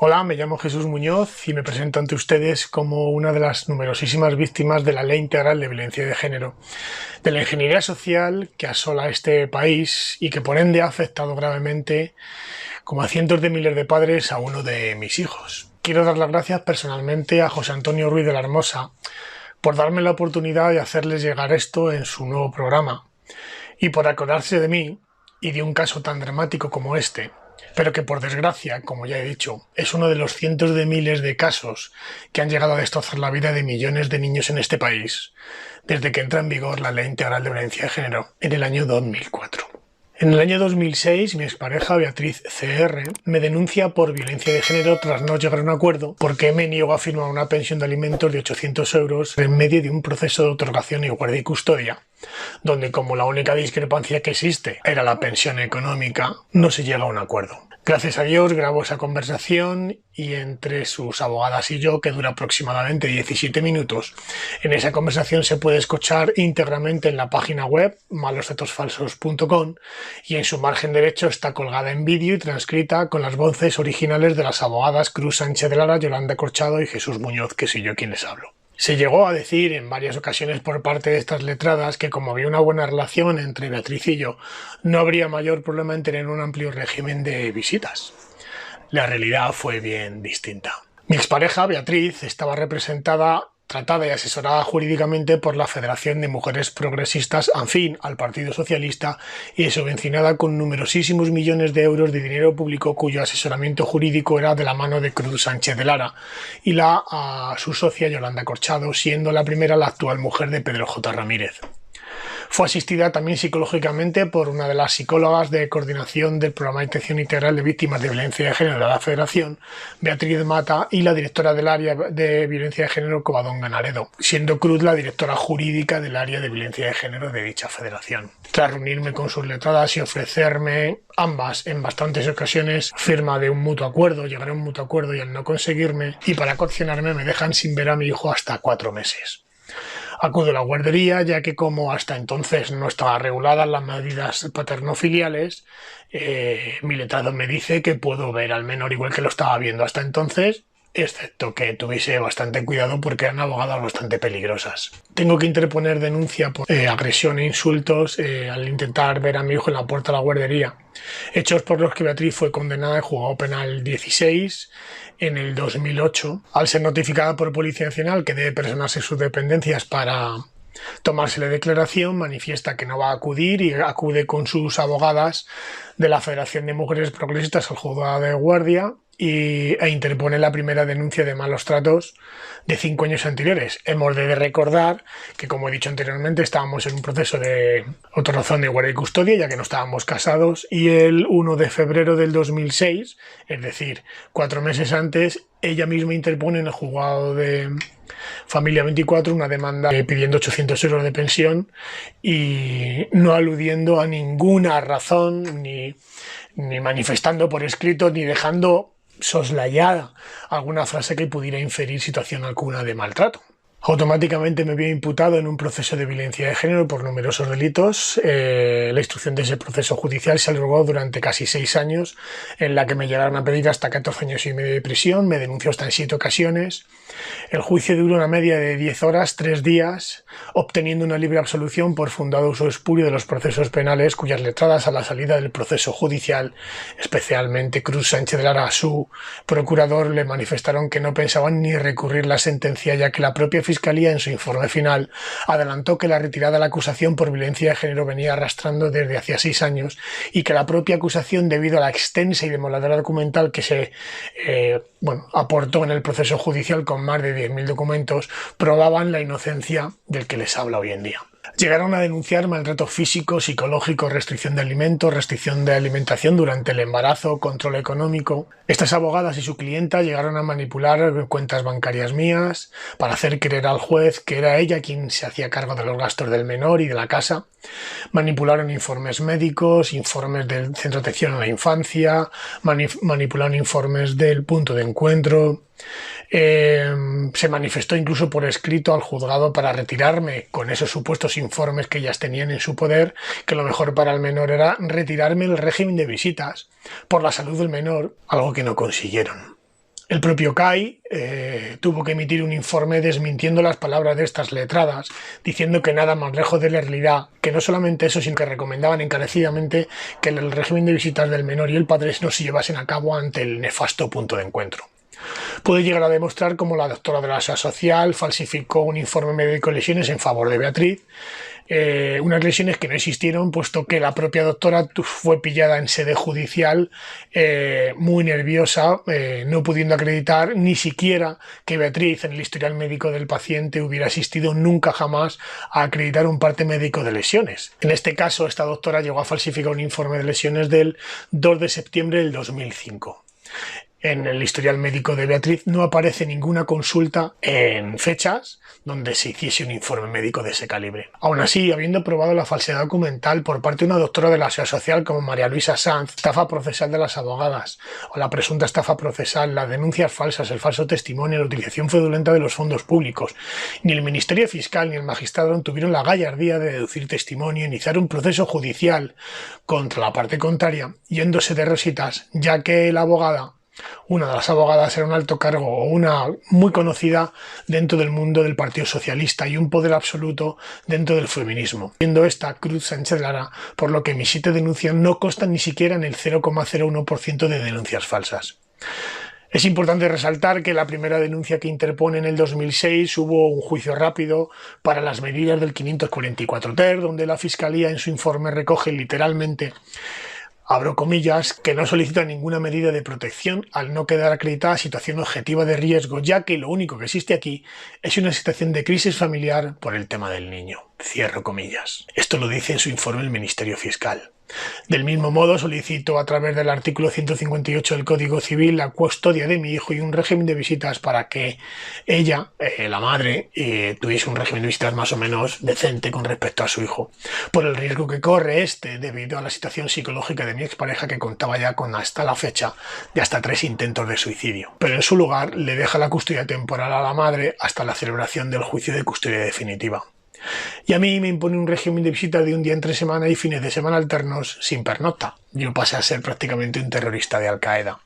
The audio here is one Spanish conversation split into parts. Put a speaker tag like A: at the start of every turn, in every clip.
A: Hola, me llamo Jesús Muñoz y me presento ante ustedes como una de las numerosísimas víctimas de la Ley Integral de Violencia de Género, de la ingeniería social que asola este país y que por ende ha afectado gravemente, como a cientos de miles de padres, a uno de mis hijos. Quiero dar las gracias personalmente a José Antonio Ruiz de la Hermosa por darme la oportunidad de hacerles llegar esto en su nuevo programa y por acordarse de mí y de un caso tan dramático como este, pero que por desgracia, como ya he dicho, es uno de los cientos de miles de casos que han llegado a destrozar la vida de millones de niños en este país, desde que entra en vigor la Ley Integral de Violencia de Género en el año 2004. En el año 2006, mi expareja Beatriz CR me denuncia por violencia de género tras no llegar a un acuerdo porque me niego a firmar una pensión de alimentos de 800 euros en medio de un proceso de otorgación y guardia y custodia, donde como la única discrepancia que existe era la pensión económica, no se llega a un acuerdo. Gracias a Dios grabo esa conversación y entre sus abogadas y yo, que dura aproximadamente 17 minutos, en esa conversación se puede escuchar íntegramente en la página web malosdatosfalsos.com y en su margen derecho está colgada en vídeo y transcrita con las voces originales de las abogadas Cruz Sánchez de Lara, Yolanda Corchado y Jesús Muñoz, que soy yo quien les hablo. Se llegó a decir en varias ocasiones por parte de estas letradas que como había una buena relación entre Beatriz y yo, no habría mayor problema en tener un amplio régimen de visitas. La realidad fue bien distinta. Mi expareja, Beatriz, estaba representada, tratada y asesorada jurídicamente por la Federación de Mujeres Progresistas, afín al Partido Socialista, y subvencionada con numerosísimos millones de euros de dinero público cuyo asesoramiento jurídico era de la mano de Cruz Sánchez de Lara y su socia Yolanda Corchado, siendo la primera la actual mujer de Pedro J. Ramírez. Fue asistida también psicológicamente por una de las psicólogas de coordinación del Programa de Atención Integral de Víctimas de Violencia de Género de la Federación, Beatriz Mata, y la directora del área de Violencia de Género, Covadonga Naredo, siendo Cruz la directora jurídica del área de Violencia de Género de dicha federación. Tras reunirme con sus letradas y ofrecerme ambas en bastantes ocasiones firma de un mutuo acuerdo, llegar a un mutuo acuerdo y al no conseguirme, y para coaccionarme me dejan sin ver a mi hijo hasta 4 meses. Acudo a la guardería, ya que como hasta entonces no estaban reguladas las medidas paterno-filiales, mi letrado me dice que puedo ver al menor igual que lo estaba viendo hasta entonces, excepto que tuviese bastante cuidado porque eran abogadas bastante peligrosas. Tengo que interponer denuncia por agresión e insultos al intentar ver a mi hijo en la puerta de la guardería, hechos por los que Beatriz fue condenada en juzgado penal 16 en el 2008, al ser notificada por Policía Nacional que debe personarse sus dependencias para tomársele declaración, manifiesta que no va a acudir y acude con sus abogadas de la Federación de Mujeres Progresistas al juzgado de guardia e interpone la primera denuncia de malos tratos de 5 años anteriores. Hemos de recordar que, como he dicho anteriormente, estábamos en un proceso de otorgación de guardia y custodia, ya que no estábamos casados, y el 1 de febrero del 2006, es decir, 4 meses antes, ella misma interpone en el juzgado de Familia 24 una demanda pidiendo 800 euros de pensión y no aludiendo a ninguna razón, ni manifestando por escrito, ni dejando soslayada alguna frase que pudiera inferir situación alguna de maltrato. Automáticamente me vio imputado en un proceso de violencia de género por numerosos delitos. La instrucción de ese proceso judicial se alargó durante casi 6 años, en la que me llegaron a pedir hasta 14 años y medio de prisión. Me denunció hasta en 7 ocasiones. El juicio duró una media de 10 horas, 3 días, obteniendo una libre absolución por fundado uso espurio de los procesos penales, cuyas letradas a la salida del proceso judicial, especialmente Cruz Sánchez de Lara, su procurador, le manifestaron que no pensaban ni recurrir la sentencia, ya que la propia Fiscalía, en su informe final, adelantó que la retirada de la acusación por violencia de género venía arrastrando desde hacía 6 años y que la propia acusación, debido a la extensa y demoledora documental que se aportó en el proceso judicial con más de 10.000 documentos, probaban la inocencia del que les habla hoy en día. Llegaron a denunciar maltrato físico, psicológico, restricción de alimentos, restricción de alimentación durante el embarazo, control económico. Estas abogadas y su clienta llegaron a manipular cuentas bancarias mías para hacer creer al juez que era ella quien se hacía cargo de los gastos del menor y de la casa. Manipularon informes médicos, informes del Centro de Atención a la Infancia, manipularon informes del punto de encuentro. Se manifestó incluso por escrito al juzgado para retirarme con esos supuestos informes que ellas tenían en su poder, que lo mejor para el menor era retirarme el régimen de visitas por la salud del menor, algo que no consiguieron. El propio CAI tuvo que emitir un informe desmintiendo las palabras de estas letradas, diciendo que nada más lejos de la realidad, que no solamente eso, sino que recomendaban encarecidamente que el régimen de visitas del menor y el padre no se llevasen a cabo ante el nefasto punto de encuentro. Puede llegar a demostrar cómo la doctora de la Seguridad Social falsificó un informe médico de lesiones en favor de Beatriz, unas lesiones que no existieron, puesto que la propia doctora fue pillada en sede judicial muy nerviosa, no pudiendo acreditar ni siquiera que Beatriz en el historial médico del paciente hubiera asistido nunca jamás a acreditar un parte médico de lesiones. En este caso, esta doctora llegó a falsificar un informe de lesiones del 2 de septiembre del 2005. En el historial médico de Beatriz no aparece ninguna consulta en fechas donde se hiciese un informe médico de ese calibre. Aún así, habiendo probado la falsedad documental por parte de una doctora de la Seguridad Social como María Luisa Sanz, estafa procesal de las abogadas, o la presunta estafa procesal, las denuncias falsas, el falso testimonio, la utilización fraudulenta de los fondos públicos, ni el Ministerio Fiscal ni el magistrado tuvieron la gallardía de deducir testimonio e iniciar un proceso judicial contra la parte contraria, yéndose de rositas, ya que la abogada, una de las abogadas, era un alto cargo o una muy conocida dentro del mundo del Partido Socialista y un poder absoluto dentro del feminismo. Siendo esta Cruz Sánchez Lara, por lo que mis 7 denuncias no constan ni siquiera en el 0,01% de denuncias falsas. Es importante resaltar que la primera denuncia que interpone en el 2006 hubo un juicio rápido para las medidas del 544 ter, donde la Fiscalía en su informe recoge literalmente, abro comillas, que no solicita ninguna medida de protección al no quedar acreditada situación objetiva de riesgo, ya que lo único que existe aquí es una situación de crisis familiar por el tema del niño. Cierro comillas. Esto lo dice en su informe el Ministerio Fiscal. Del mismo modo, solicito a través del artículo 158 del Código Civil la custodia de mi hijo y un régimen de visitas para que ella, la madre, tuviese un régimen de visitas más o menos decente con respecto a su hijo, por el riesgo que corre debido a la situación psicológica de mi expareja, que contaba ya con hasta la fecha de hasta 3 intentos de suicidio. Pero en su lugar le deja la custodia temporal a la madre hasta la celebración del juicio de custodia definitiva. Y a mí me impone un régimen de visitas de un día entre semana y fines de semana alternos sin pernocta. Yo pasé a ser prácticamente un terrorista de Al-Qaeda.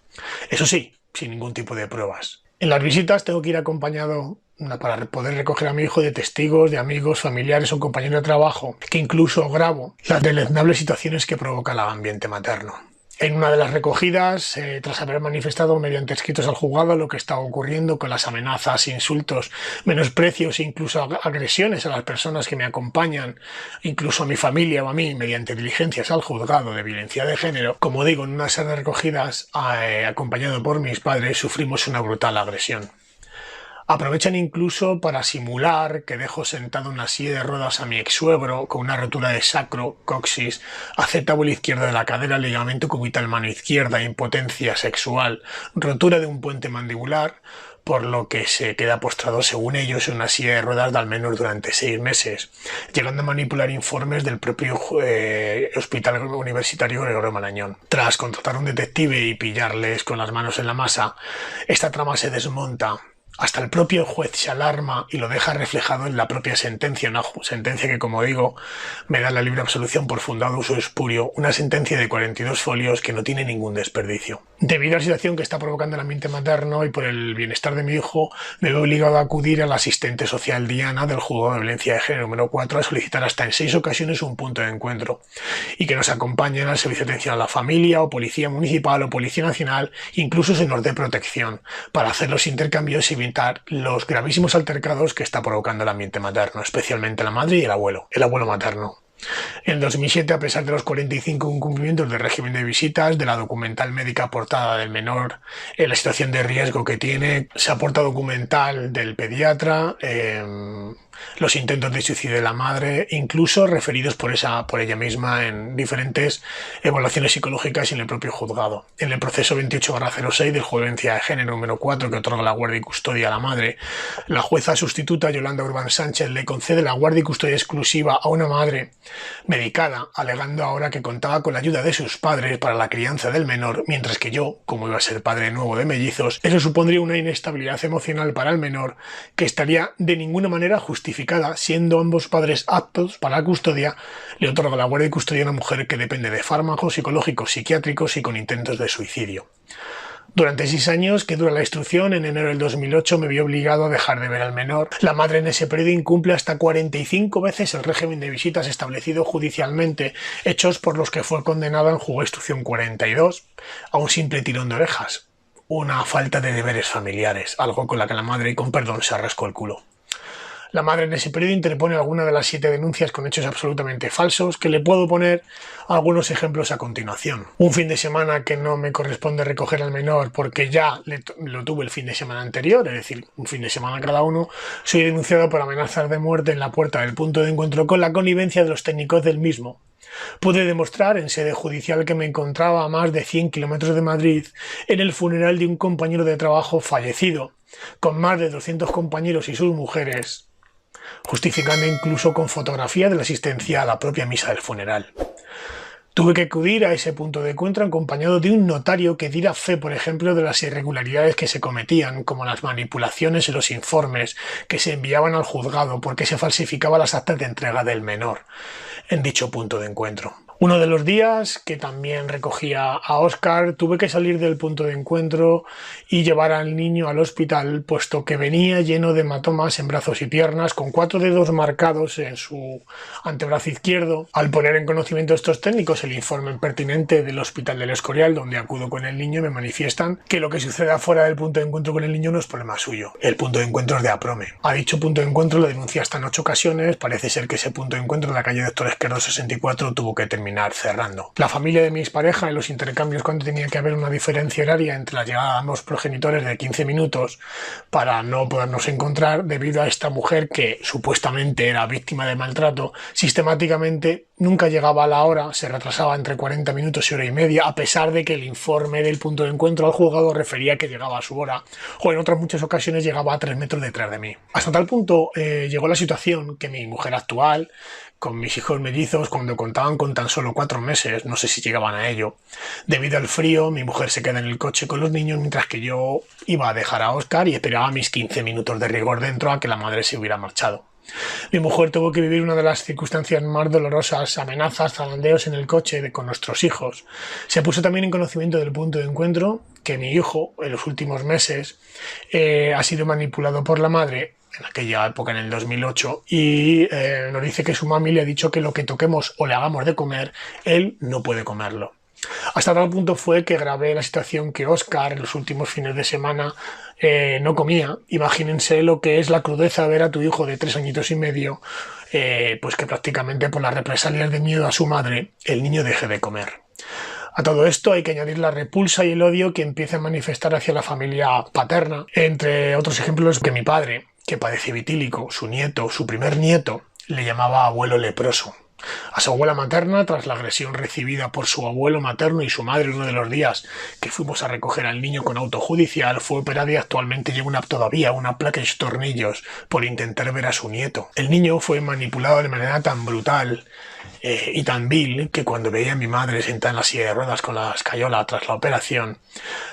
A: Eso sí, sin ningún tipo de pruebas. En las visitas tengo que ir acompañado para poder recoger a mi hijo de testigos, de amigos, familiares o compañeros de trabajo, que incluso grabo las deleznables situaciones que provoca el ambiente materno. En una de las recogidas, tras haber manifestado mediante escritos al juzgado lo que estaba ocurriendo con las amenazas, insultos, menosprecios e incluso agresiones a las personas que me acompañan, incluso a mi familia o a mí, mediante diligencias al juzgado de violencia de género, como digo, en una serie de recogidas, acompañado por mis padres, sufrimos una brutal agresión. Aprovechan incluso para simular que dejo sentado en una silla de ruedas a mi ex-suegro con una rotura de sacro, coxis, acétable izquierda de la cadera, ligamento cubital mano izquierda, impotencia sexual, rotura de un puente mandibular, por lo que se queda postrado, según ellos, en una silla de ruedas de al menos durante 6 meses, llegando a manipular informes del propio Hospital Universitario Gregorio Marañón. Tras contratar a un detective y pillarles con las manos en la masa, esta trama se desmonta. Hasta el propio juez se alarma y lo deja reflejado en la propia sentencia, una sentencia que, como digo, me da la libre absolución por fundado uso espurio, una sentencia de 42 folios que no tiene ningún desperdicio. Debido a la situación que está provocando el ambiente materno y por el bienestar de mi hijo, me veo obligado a acudir a la asistente social Diana del Juzgado de Violencia de Género número 4 a solicitar hasta en 6 ocasiones un punto de encuentro y que nos acompañen al servicio de atención a la familia o policía municipal o policía nacional, incluso se nos dé protección para hacer los intercambios y evitar los gravísimos altercados que está provocando el ambiente materno, especialmente la madre y el abuelo materno. En 2007, a pesar de los 45 incumplimientos del régimen de visitas, de la documental médica aportada del menor, la situación de riesgo que tiene, se aporta documental del pediatra, los intentos de suicidio de la madre, incluso referidos por ella misma en diferentes evaluaciones psicológicas y en el propio juzgado. En el proceso 28/06 del Juzgado de Violencia de Género número 4, que otorga la guardia y custodia a la madre, la jueza sustituta Yolanda Urbán Sánchez le concede la guardia y custodia exclusiva a una madre medicada, alegando ahora que contaba con la ayuda de sus padres para la crianza del menor, mientras que yo, como iba a ser padre nuevo de mellizos, eso supondría una inestabilidad emocional para el menor que estaría de ninguna manera justificada, siendo ambos padres aptos para la custodia. Le otorga la guardia y custodia a una mujer que depende de fármacos psicológicos, psiquiátricos y con intentos de suicidio. Durante 6 años que dura la instrucción, en enero del 2008 me vi obligado a dejar de ver al menor. La madre en ese periodo incumple hasta 45 veces el régimen de visitas establecido judicialmente, hechos por los que fue condenada en Juego de Instrucción 42 a un simple tirón de orejas. Una falta de deberes familiares, algo con la que la madre, con perdón, se rascó el culo. La madre en ese periodo interpone alguna de las 7 denuncias con hechos absolutamente falsos, que le puedo poner algunos ejemplos a continuación. Un fin de semana que no me corresponde recoger al menor porque ya lo tuve el fin de semana anterior, es decir, un fin de semana cada uno, soy denunciado por amenazas de muerte en la puerta del punto de encuentro con la connivencia de los técnicos del mismo. Pude demostrar en sede judicial que me encontraba a más de 100 kilómetros de Madrid en el funeral de un compañero de trabajo fallecido, con más de 200 compañeros y sus mujeres, justificando incluso con fotografía de la asistencia a la propia misa del funeral. Tuve que acudir a ese punto de encuentro acompañado de un notario que diera fe, por ejemplo, de las irregularidades que se cometían, como las manipulaciones en los informes que se enviaban al juzgado porque se falsificaban las actas de entrega del menor en dicho punto de encuentro. Uno de los días que también recogía a Óscar, tuve que salir del punto de encuentro y llevar al niño al hospital, puesto que venía lleno de hematomas en brazos y piernas, con 4 dedos marcados en su antebrazo izquierdo. Al poner en conocimiento de estos técnicos el informe pertinente del Hospital del Escorial, donde acudo con el niño, me manifiestan que lo que suceda fuera del punto de encuentro con el niño no es problema suyo. El punto de encuentro es de Aprome. A dicho punto de encuentro lo denuncié hasta en 8 ocasiones. Parece ser que ese punto de encuentro en la calle Doctor Esquerdo 64 tuvo que terminar cerrando. La familia de mis parejas en los intercambios, cuando tenía que haber una diferencia horaria entre la llegada de ambos progenitores de 15 minutos para no podernos encontrar, debido a esta mujer que supuestamente era víctima de maltrato, sistemáticamente nunca llegaba a la hora, se retrasaba entre 40 minutos y hora y media, a pesar de que el informe del punto de encuentro al juzgado refería que llegaba a su hora, o en otras muchas ocasiones llegaba a 3 metros detrás de mí. Hasta tal punto llegó la situación que mi mujer actual, con mis hijos mellizos, cuando contaban con tan solo 4 meses, no sé si llegaban a ello, debido al frío, mi mujer se queda en el coche con los niños mientras que yo iba a dejar a Óscar y esperaba mis 15 minutos de rigor dentro a que la madre se hubiera marchado. Mi mujer tuvo que vivir una de las circunstancias más dolorosas, amenazas, zarandeos en el coche con nuestros hijos. Se puso también en conocimiento del punto de encuentro que mi hijo, en los últimos meses, ha sido manipulado por la madre en aquella época, en el 2008, y nos dice que su mami le ha dicho que lo que toquemos o le hagamos de comer, él no puede comerlo. Hasta tal punto fue que grabé la situación que Óscar en los últimos fines de semana no comía. Imagínense lo que es la crudeza de ver a tu hijo de 3 añitos y medio, pues que prácticamente por las represalias de miedo a su madre, el niño deje de comer. A todo esto hay que añadir la repulsa y el odio que empieza a manifestar hacia la familia paterna. Entre otros ejemplos, que mi padre, que padece vitíligo, su nieto, su primer nieto, le llamaba abuelo leproso. A su abuela materna, tras la agresión recibida por su abuelo materno y su madre uno de los días que fuimos a recoger al niño con auto judicial, fue operada y actualmente lleva todavía una placa y tornillos por intentar ver a su nieto. El niño fue manipulado de manera tan brutal y tan vil que cuando veía a mi madre sentada en la silla de ruedas con la escayola tras la operación,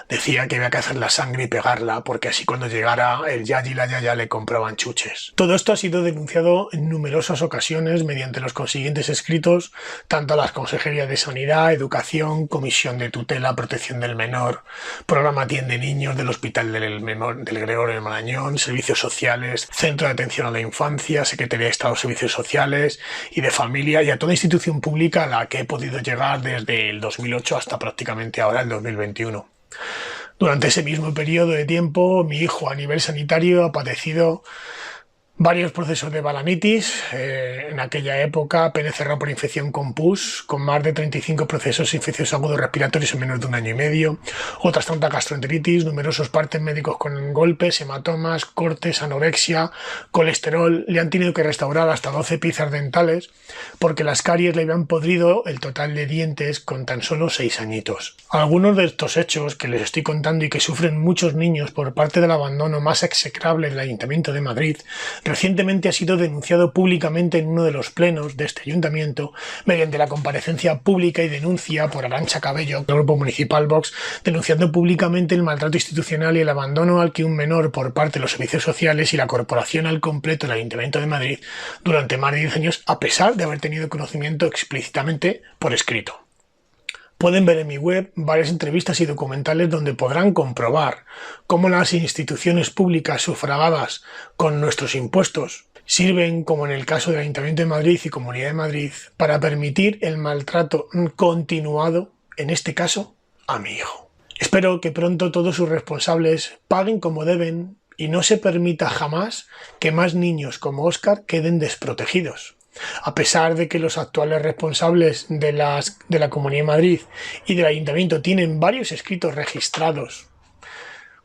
A: decía que había que hacer la sangre y pegarla porque así cuando llegara el yayi y la yaya le compraban chuches. Todo esto ha sido denunciado en numerosas ocasiones mediante los consiguientes escritos tanto a las consejerías de Sanidad, Educación, Comisión de Tutela, Protección del Menor, Programa Atiende Niños del Hospital del Gregorio de Marañón, Servicios Sociales, Centro de Atención a la Infancia, Secretaría de Estado de Servicios Sociales y de Familia, y a toda institución pública a la que he podido llegar desde el 2008 hasta prácticamente ahora el 2021. Durante ese mismo periodo de tiempo, mi hijo a nivel sanitario ha padecido varios procesos de balanitis, en aquella época pene cerrado por infección con pus, con más de 35 procesos infecciosos agudos respiratorios en menos de 1 año y medio, otras tantas gastroenteritis, numerosos partes médicos con golpes, hematomas, cortes, anorexia, colesterol. Le han tenido que restaurar hasta 12 piezas dentales porque las caries le habían podrido el total de dientes con tan solo 6 añitos. Algunos de estos hechos que les estoy contando y que sufren muchos niños por parte del abandono más execrable del Ayuntamiento de Madrid, recientemente ha sido denunciado públicamente en uno de los plenos de este ayuntamiento mediante la comparecencia pública y denuncia por Arantxa Cabello, del Grupo Municipal Vox, denunciando públicamente el maltrato institucional y el abandono al que un menor por parte de los servicios sociales y la corporación al completo del Ayuntamiento de Madrid durante más de 10 años, a pesar de haber tenido conocimiento explícitamente por escrito. Pueden ver en mi web varias entrevistas y documentales donde podrán comprobar cómo las instituciones públicas sufragadas con nuestros impuestos sirven, como en el caso del Ayuntamiento de Madrid y Comunidad de Madrid, para permitir el maltrato continuado, en este caso, a mi hijo. Espero que pronto todos sus responsables paguen como deben y no se permita jamás que más niños como Óscar queden desprotegidos. A pesar de que los actuales responsables de la Comunidad de Madrid y del Ayuntamiento tienen varios escritos registrados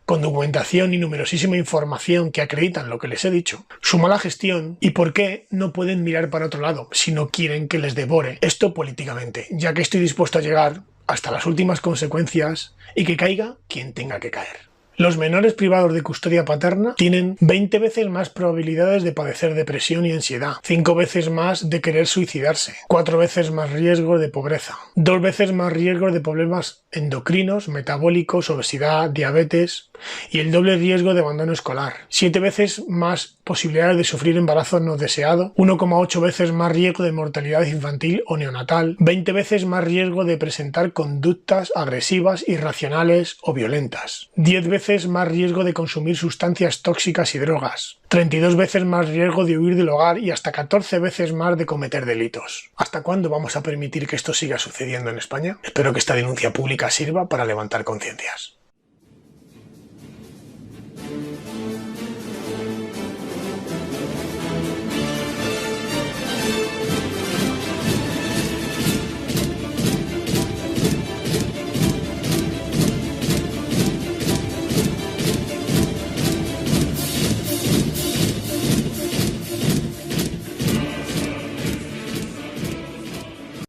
A: con documentación y numerosísima información que acreditan lo que les he dicho, su mala gestión y por qué no pueden mirar para otro lado si no quieren que les devore esto políticamente, ya que estoy dispuesto a llegar hasta las últimas consecuencias y que caiga quien tenga que caer. Los menores privados de custodia paterna tienen 20 veces más probabilidades de padecer depresión y ansiedad, 5 veces más de querer suicidarse, 4 veces más riesgo de pobreza, 2 veces más riesgo de problemas endocrinos, metabólicos, obesidad, diabetes y el doble riesgo de abandono escolar, 7 veces más posibilidades de sufrir embarazo no deseado, 1,8 veces más riesgo de mortalidad infantil o neonatal, 20 veces más riesgo de presentar conductas agresivas, irracionales o violentas, 10 veces más riesgo de consumir sustancias tóxicas y drogas, 32 veces más riesgo de huir del hogar y hasta 14 veces más de cometer delitos. ¿Hasta cuándo vamos a permitir que esto siga sucediendo en España? Espero que esta denuncia pública sirva para levantar conciencias.